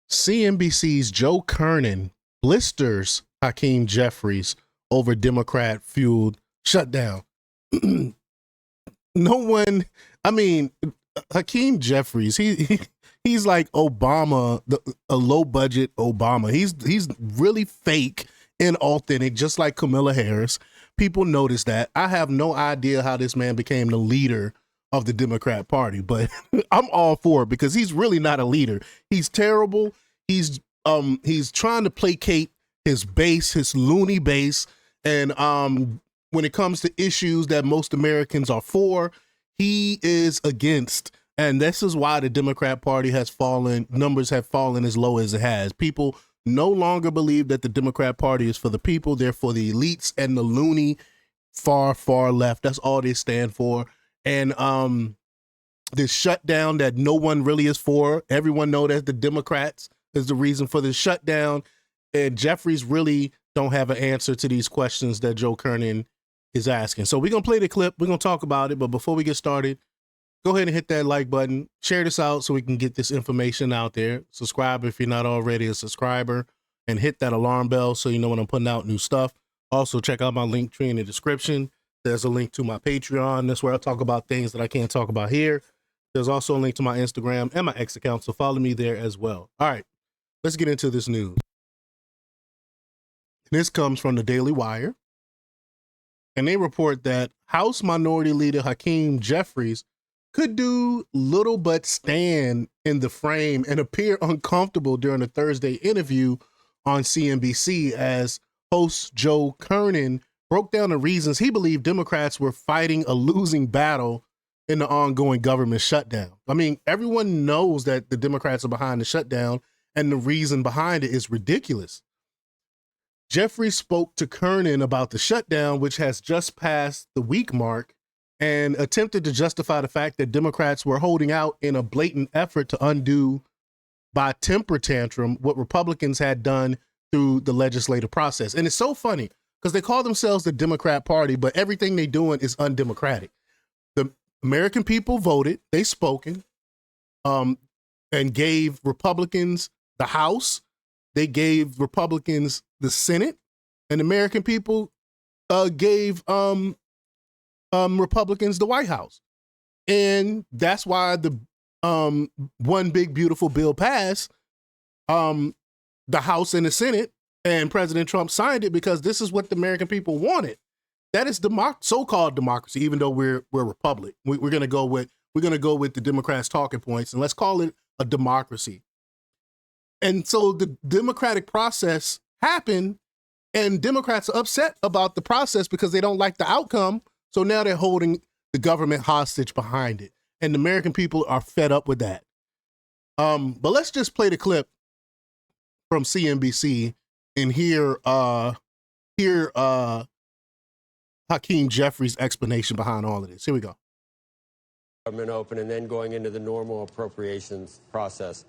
CNBC's Joe Kernen blisters Hakeem Jeffries over Democrat-fueled shutdown. No one, I mean, Hakeem Jeffries, he's like Obama, a low-budget Obama. He's really fake and authentic, just like Kamala Harris. People notice that. I have no idea how this man became the leader of the Democrat Party, but I'm all for it because he's really not a leader. He's terrible. He's trying to placate his base, his loony base, and when it comes to issues that most Americans are for, he is against. And this is why the Democrat Party has fallen, numbers have fallen as low as it has. People no longer believe that the Democrat Party is for the people. They're for the elites and the loony far, far left. That's all they stand for. And this shutdown that no one really is for, everyone know that the Democrats is the reason for the shutdown. And Jeffries really don't have an answer to these questions that Joe Kernen is asking. So we're going to play the clip. We're going to talk about it. But before we get started, go ahead and hit that like button. Share this out so we can get this information out there. Subscribe if you're not already a subscriber. And hit that alarm bell so you know when I'm putting out new stuff. Also, check out my link tree in the description. There's a link to my Patreon. That's where I talk about things that I can't talk about here. There's also a link to my Instagram and my X account, so follow me there as well. All right, let's get into this news. This comes from the Daily Wire. And they report that House Minority Leader Hakeem Jeffries could do little but stand in the frame and appear uncomfortable during a Thursday interview on CNBC as host Joe Kernen broke down the reasons he believed Democrats were fighting a losing battle in the ongoing government shutdown. I mean, everyone knows that the Democrats are behind the shutdown, and the reason behind it is ridiculous. Jeffries spoke to Kernen about the shutdown, which has just passed the week mark, and attempted to justify the fact that Democrats were holding out in a blatant effort to undo by temper tantrum what Republicans had done through the legislative process. And it's so funny because they call themselves the Democrat Party, but everything they're doing is undemocratic. The American people voted, they spoken, and gave Republicans the House. They gave Republicans the Senate, and American people gave Republicans the White House. And that's why the one big beautiful bill passed, the House and the Senate, and President Trump signed it because this is what the American people wanted. That is so-called democracy, even though we're a republic. We're gonna go with the Democrats' talking points, and let's call it a democracy. And so the democratic process happened, and Democrats are upset about the process because they don't like the outcome. So now they're holding the government hostage behind it. And the American people are fed up with that. But let's just play the clip from CNBC and hear Hakeem Jeffries' explanation behind all of this. Here we go. Government open and then going into the normal appropriations process.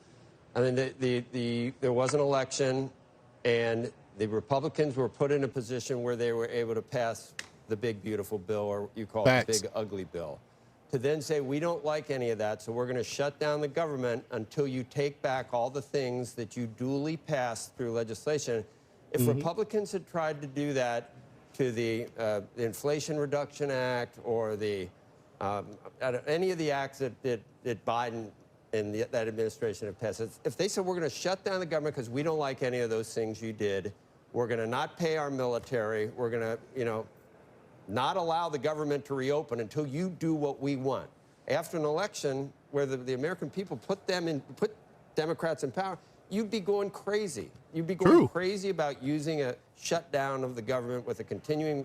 I mean, there was an election, and the Republicans were put in a position where they were able to pass the big, beautiful bill, or you call it the big, ugly bill. To then say, we don't like any of that, so we're going to shut down the government until you take back all the things that you duly passed through legislation. If Republicans had tried to do that to the Inflation Reduction Act or the any of the acts that Biden and that administration have passed, if they said we're going to shut down the government because we don't like any of those things you did, we're going to not pay our military, we're going to, not allow the government to reopen until you do what we want. After an election where the American people put Democrats in power, you'd be going crazy. You'd be going crazy about using a shutdown of the government with a continuing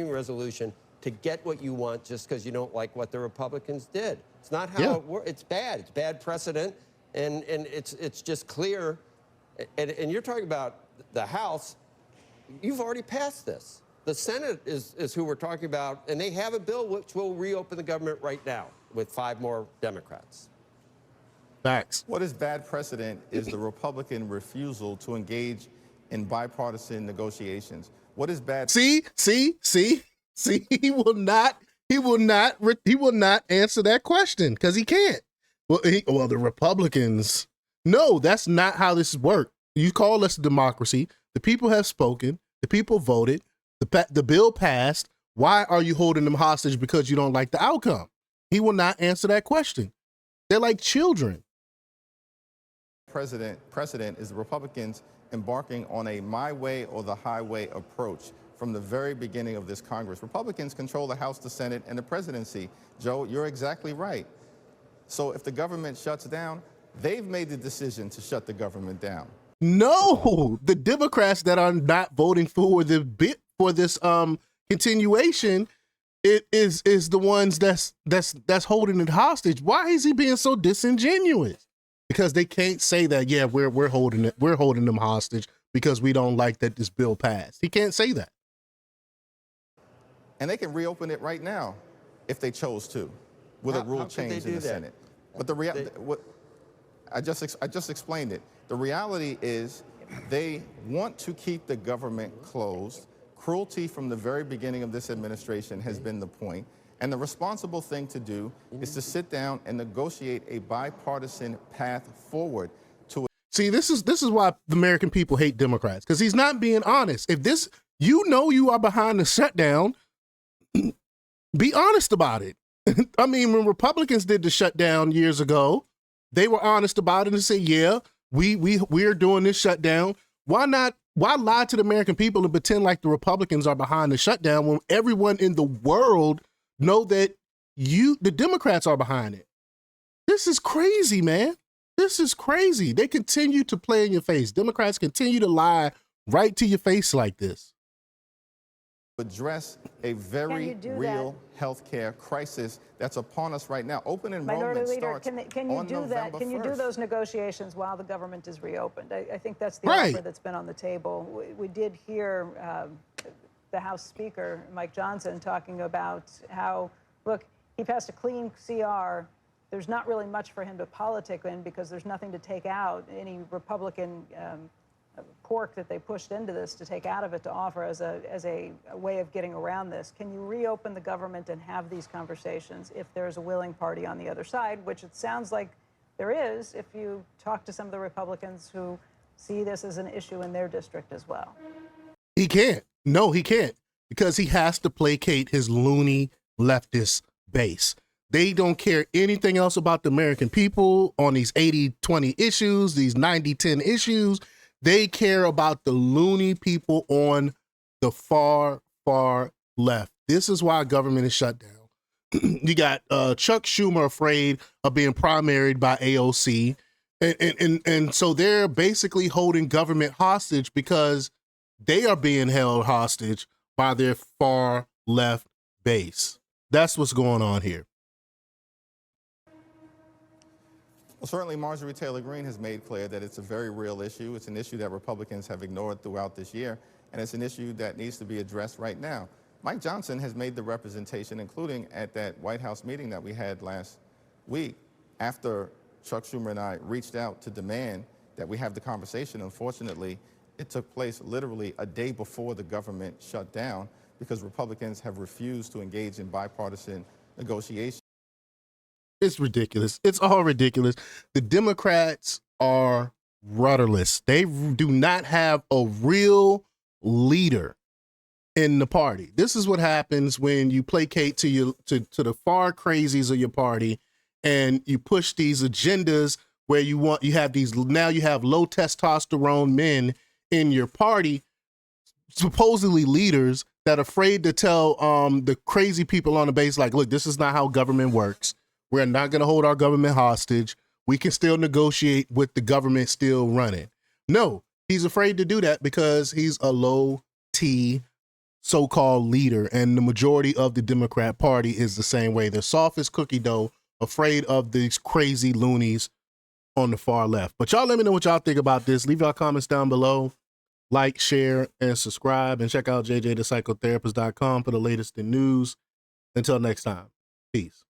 resolution to get what you want just because you don't like what the Republicans did. It's not how it works. It's bad. It's bad precedent, and it's just clear. And you're talking about the House. You've already passed this. The Senate is who we're talking about, and they have a bill which will reopen the government right now with 5 more Democrats. Facts. What is bad precedent is the Republican refusal to engage in bipartisan negotiations. What is bad? See, he will not answer that question because he can't. Well, the Republicans, No, that's not how this works. You call us a democracy. The people have spoken. The people voted. The bill passed. Why are you holding them hostage because you don't like the outcome? He will not answer that question. They're like children. Precedent is the Republicans embarking on a my way or the highway approach from the very beginning of this Congress. Republicans control the House, the Senate, and the presidency. Joe, you're exactly right. So if the government shuts down, they've made the decision to shut the government down. No, the Democrats that are not voting for this continuation, it is the ones that's holding it hostage. Why is he being so disingenuous? Because they can't say that, yeah, we're holding them hostage because we don't like that this bill passed. He can't say that. And they can reopen it right now if they chose to, with a rule change in the Senate. But I just explained it. The reality is they want to keep the government closed. Cruelty from the very beginning of this administration has been the point. And the responsible thing to do is to sit down and negotiate a bipartisan path forward to it. See, this is why the American people hate Democrats, because he's not being honest. If this, you are behind the shutdown, be honest about it. I mean, when Republicans did the shutdown years ago, they were honest about it and said, yeah, we're doing this shutdown. Why lie to the American people and pretend like the Republicans are behind the shutdown when everyone in the world know that the Democrats are behind it? This is crazy, man. This is crazy. They continue to play in your face. Democrats continue to lie right to your face like this. Address a very real healthcare crisis that's upon us right now. Open enrollment starts on November 1st. Can you do those negotiations while the government is reopened? I think that's the offer that's been on the table. We did hear the House Speaker, Mike Johnson, talking about how, look, he passed a clean CR. There's not really much for him to politic in because there's nothing to take out. Any Republican pork that they pushed into this to take out of it to offer as a way of getting around this. Can you reopen the government and have these conversations if there's a willing party on the other side, which it sounds like there is if you talk to some of the Republicans who see this as an issue in their district as well? He can't. No, he can't, because he has to placate his loony leftist base. They don't care anything else about the American people on these 80-20 issues, these 90-10 issues. They care about the loony people on the far, far left. This is why government is shut down. You got Chuck Schumer afraid of being primaried by AOC. And so they're basically holding government hostage because they are being held hostage by their far left base. That's what's going on here. Well, certainly Marjorie Taylor Greene has made clear that it's a very real issue. It's an issue that Republicans have ignored throughout this year, and it's an issue that needs to be addressed right now. Mike Johnson has made the representation, including at that White House meeting that we had last week, after Chuck Schumer and I reached out to demand that we have the conversation. Unfortunately, it took place literally a day before the government shut down because Republicans have refused to engage in bipartisan negotiations. It's ridiculous. It's all ridiculous. The Democrats are rudderless. They do not have a real leader in the party. This is what happens when you placate to the far crazies of your party and you push these agendas where you have low testosterone men in your party, supposedly leaders that are afraid to tell the crazy people on the base, like, look, this is not how government works. We're not going to hold our government hostage. We can still negotiate with the government still running. No, he's afraid to do that because he's a low T so-called leader. And the majority of the Democrat Party is the same way. They're soft as cookie dough, afraid of these crazy loonies on the far left. But y'all let me know what y'all think about this. Leave y'all comments down below. Like, share, and subscribe. And check out jjthepsychotherapist.com for the latest in news. Until next time, peace.